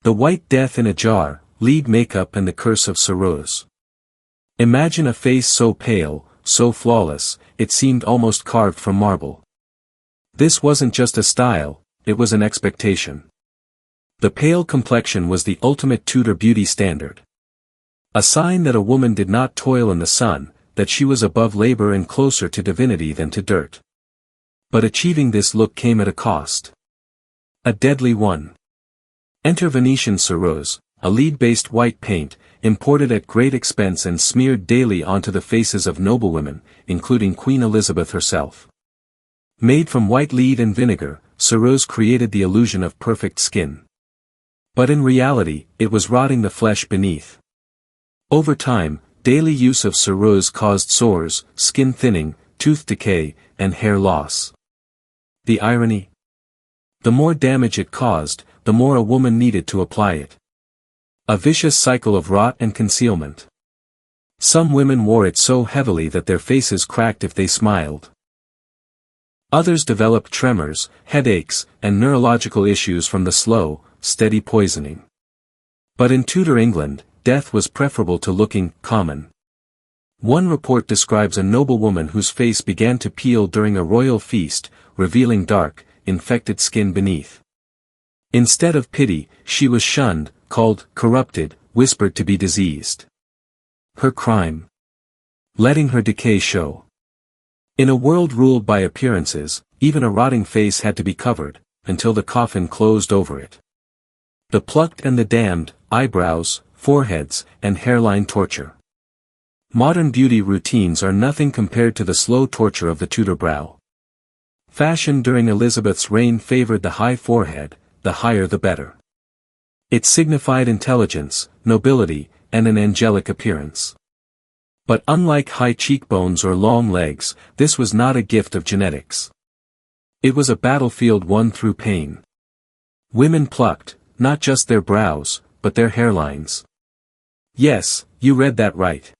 The White Death in a Jar, Lead Makeup and the Curse of CERUSE. Imagine a face so pale, so flawless, it seemed almost carved from marble. This wasn't just a style, it was an expectation. The pale complexion was the ultimate Tudor beauty standard. A sign that a woman did not toil in the sun, that she was above labor and closer to divinity than to dirt. But achieving this look came at a cost. A deadly one. Enter Venetian CERUSE, a lead-based white paint, imported at great expense and smeared daily onto the faces of noblewomen, including Queen Elizabeth herself. Made from white lead and vinegar, CERUSE created the illusion of perfect skin. But in reality, it was rotting the flesh beneath. Over time, daily use of CERUSE caused sores, skin thinning, tooth decay, and hair loss. The irony? The more damage it caused, the more a woman needed to apply it. A vicious cycle of rot and concealment. Some women wore it so heavily that their faces cracked if they smiled. Others developed tremors, headaches, and neurological issues from the slow, steady poisoning. But in Tudor England, death was preferable to looking common. One report describes a noblewoman whose face began to peel during a royal feast, revealing dark, infected skin beneath. Instead of pity, she was shunned, called corrupted, whispered to be diseased. Her crime? Letting her decay show. In a world ruled by appearances, even a rotting face had to be covered, until the coffin closed over it. The plucked and the damned, eyebrows, foreheads, and hairline torture. Modern beauty routines are nothing compared to the slow torture of the Tudor brow. Fashion during Elizabeth's reign favored the high forehead, the higher the better. It signified intelligence, nobility, and an angelic appearance. But unlike high cheekbones or long legs, this was not a gift of genetics. It was a battlefield won through pain. Women plucked, not just their brows, but their hairlines. Yes, you read that right.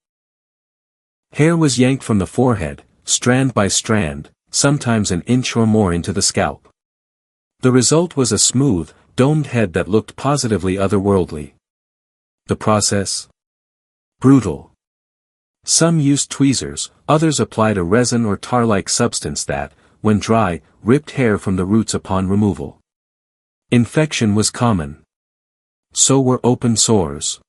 Hair was yanked from the forehead, strand by strand, sometimes an inch or more into the scalp. The result was a smooth, domed head that looked positively otherworldly. The process? Brutal. Some used tweezers, others applied a resin or tar-like substance that, when dry, ripped hair from the roots upon removal. Infection was common. So were open sores.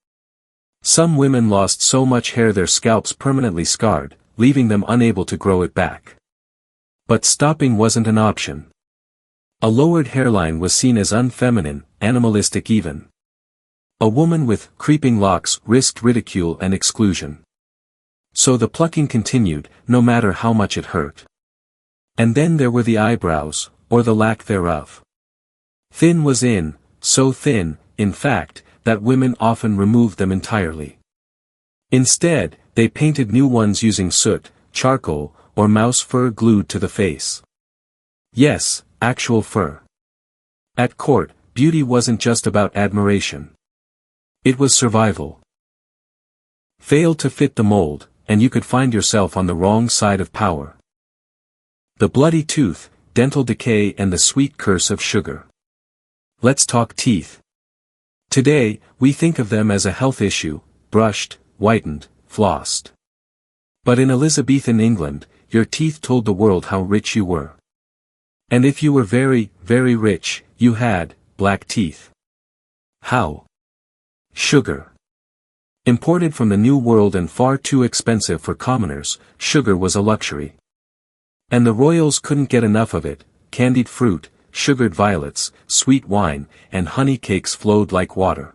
Some women lost so much hair their scalps permanently scarred, leaving them unable to grow it back. But stopping wasn't an option. A lowered hairline was seen as unfeminine, animalistic even. A woman with creeping locks risked ridicule and exclusion. So the plucking continued, no matter how much it hurt. And then there were the eyebrows, or the lack thereof. Thin was in, so thin, in fact, that women often removed them entirely. Instead, they painted new ones using soot, charcoal, or mouse fur glued to the face. Yes, actual fur. At court, beauty wasn't just about admiration. It was survival. Fail to fit the mold, and you could find yourself on the wrong side of power. The bloody tooth, dental decay and the sweet curse of sugar. Let's talk teeth. Today, we think of them as a health issue, brushed, whitened, flossed. But in Elizabethan England, your teeth told the world how rich you were. And if you were very, very rich, you had black teeth. How? Sugar. Imported from the New World and far too expensive for commoners, sugar was a luxury. And the royals couldn't get enough of it. Candied fruit, sugared violets, sweet wine, and honey cakes flowed like water.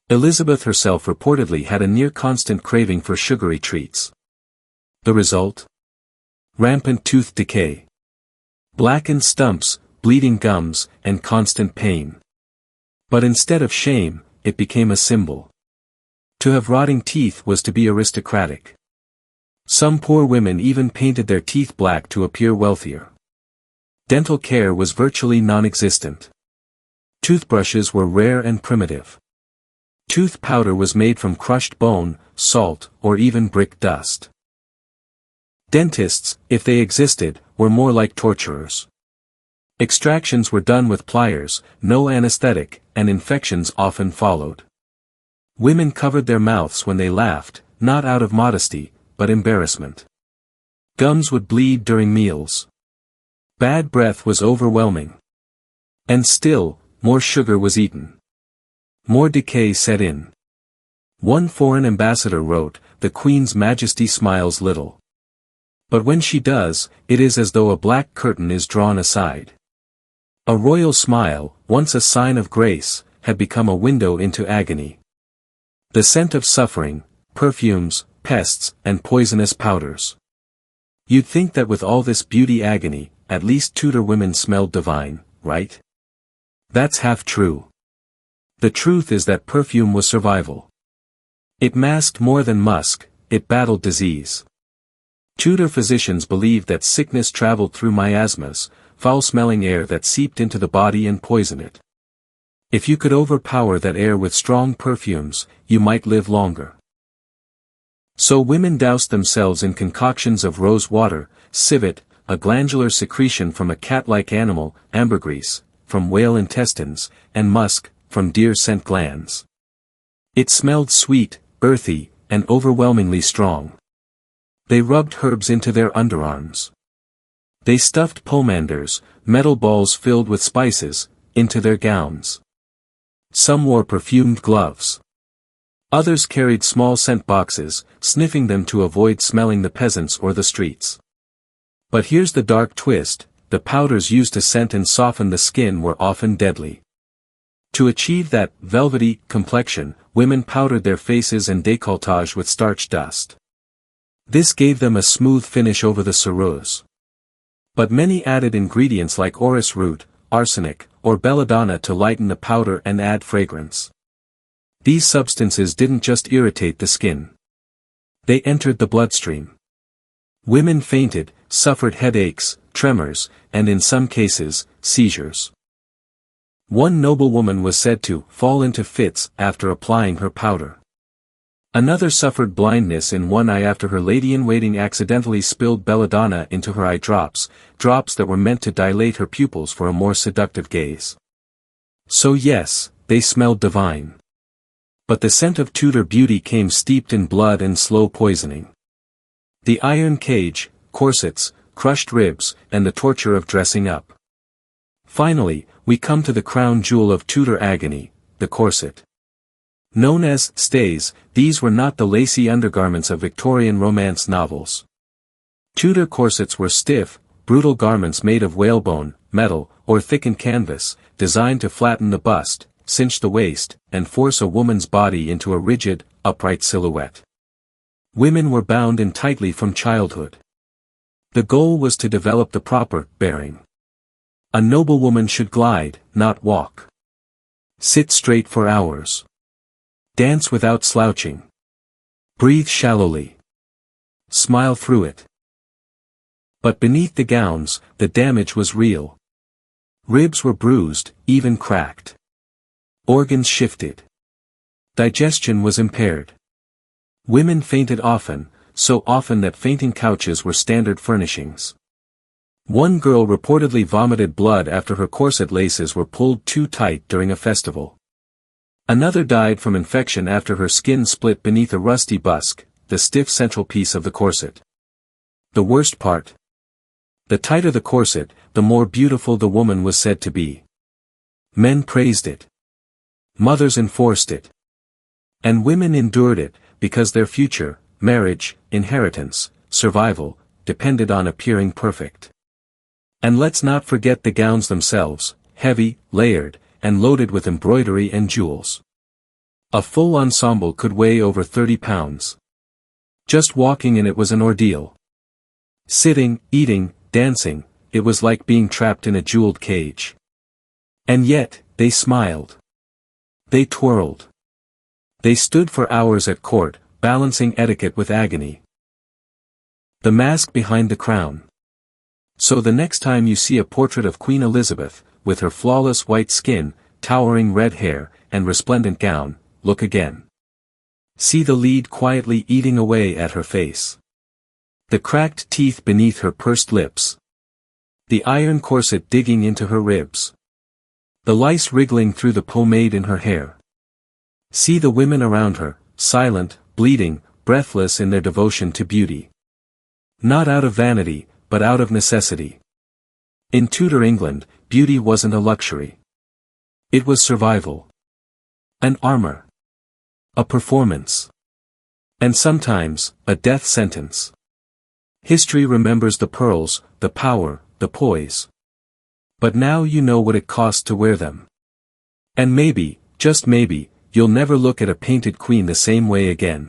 Elizabeth herself reportedly had a near-constant craving for sugary treats. The result? Rampant tooth decay. Blackened stumps, bleeding gums, and constant pain. But instead of shame, it became a symbol. To have rotting teeth was to be aristocratic. Some poor women even painted their teeth black to appear wealthier. Dental care was virtually non-existent. Toothbrushes were rare and primitive. Tooth powder was made from crushed bone, salt, or even brick dust. Dentists, if they existed, were more like torturers. Extractions were done with pliers, no anesthetic, and infections often followed. Women covered their mouths when they laughed, not out of modesty, but embarrassment. Gums would bleed during meals. Bad breath was overwhelming. And still, more sugar was eaten. More decay set in. One foreign ambassador wrote, "The Queen's Majesty smiles little. But when she does, it is as though a black curtain is drawn aside." A royal smile, once a sign of grace, had become a window into agony. The scent of suffering, perfumes, pests, and poisonous powders. You'd think that with all this beauty agony, at least Tudor women smelled divine, right? That's half true. The truth is that perfume was survival. It masked more than musk, it battled disease. Tudor physicians believed that sickness traveled through miasmas, foul-smelling air that seeped into the body and poisoned it. If you could overpower that air with strong perfumes, you might live longer. So women doused themselves in concoctions of rose water, civet, a glandular secretion from a cat-like animal, ambergris, from whale intestines, and musk, from deer scent glands. It smelled sweet, earthy, and overwhelmingly strong. They rubbed herbs into their underarms. They stuffed pomanders, metal balls filled with spices, into their gowns. Some wore perfumed gloves. Others carried small scent boxes, sniffing them to avoid smelling the peasants or the streets. But here's the dark twist, the powders used to scent and soften the skin were often deadly. To achieve that velvety complexion, women powdered their faces and décolletage with starch dust. This gave them a smooth finish over the CERUSE. But many added ingredients like orris root, arsenic, or belladonna to lighten the powder and add fragrance. These substances didn't just irritate the skin. They entered the bloodstream. Women fainted, suffered headaches, tremors, and in some cases, seizures. One noblewoman was said to fall into fits after applying her powder. Another suffered blindness in one eye after her lady-in-waiting accidentally spilled belladonna into her eye drops, drops that were meant to dilate her pupils for a more seductive gaze. So yes, they smelled divine. But the scent of Tudor beauty came steeped in blood and slow poisoning. The iron cage, corsets, crushed ribs, and the torture of dressing up. Finally, we come to the crown jewel of Tudor agony, the corset. Known as stays, these were not the lacy undergarments of Victorian romance novels. Tudor corsets were stiff, brutal garments made of whalebone, metal, or thickened canvas, designed to flatten the bust, cinch the waist, and force a woman's body into a rigid, upright silhouette. Women were bound in tightly from childhood. The goal was to develop the proper bearing. A noblewoman should glide, not walk. Sit straight for hours. Dance without slouching. Breathe shallowly. Smile through it. But beneath the gowns, the damage was real. Ribs were bruised, even cracked. Organs shifted. Digestion was impaired. Women fainted often, so often that fainting couches were standard furnishings. One girl reportedly vomited blood after her corset laces were pulled too tight during a festival. Another died from infection after her skin split beneath a rusty busk, the stiff central piece of the corset. The worst part? The tighter the corset, the more beautiful the woman was said to be. Men praised it. Mothers enforced it. And women endured it, because their future, marriage, inheritance, survival, depended on appearing perfect. And let's not forget the gowns themselves, heavy, layered, and loaded with embroidery and jewels. A full ensemble could weigh over 30 pounds. Just walking in it was an ordeal. Sitting, eating, dancing, it was like being trapped in a jeweled cage. And yet, they smiled. They twirled. They stood for hours at court, balancing etiquette with agony. The mask behind the crown. So the next time you see a portrait of Queen Elizabeth, with her flawless white skin, towering red hair, and resplendent gown, look again. See the lead quietly eating away at her face. The cracked teeth beneath her pursed lips. The iron corset digging into her ribs. The lice wriggling through the pomade in her hair. See the women around her, silent, bleeding, breathless in their devotion to beauty. Not out of vanity, but out of necessity. In Tudor England, beauty wasn't a luxury. It was survival. An armor. A performance. And sometimes, a death sentence. History remembers the pearls, the power, the poise. But now you know what it cost to wear them. And maybe, just maybe, you'll never look at a painted queen the same way again.